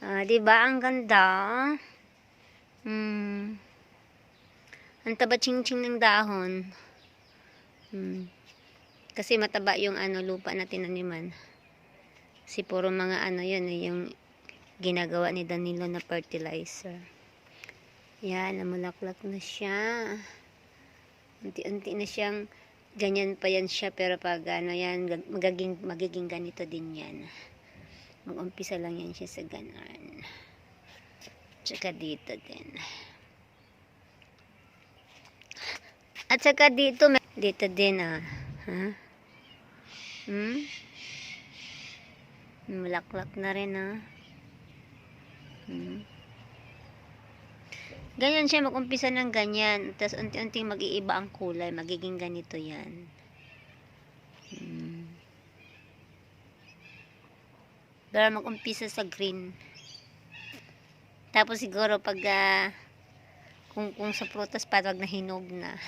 Di ba ang ganda? Ang taba-ching-ching ng dahon. Kasi mataba yung lupa na tinaniman. Kasi puro mga yun, yung ginagawa ni Danilo na fertilizer. Yan, namulaklak na siya. Unti-unti na siyang, ganyan pa yan siya, pero pag yan, magiging ganito din yan. Mag-umpisa lang yan siya sa ganon. Tsaka dito din. At saka dito din ha? Malaklak na rin Ganyan siya, mag-umpisa ng ganyan. Tapos unti-unting mag-iiba ang kulay. Magiging ganito yan. Pero mag-umpisa sa green. Tapos siguro pag kung sa prutas parang nahinog na.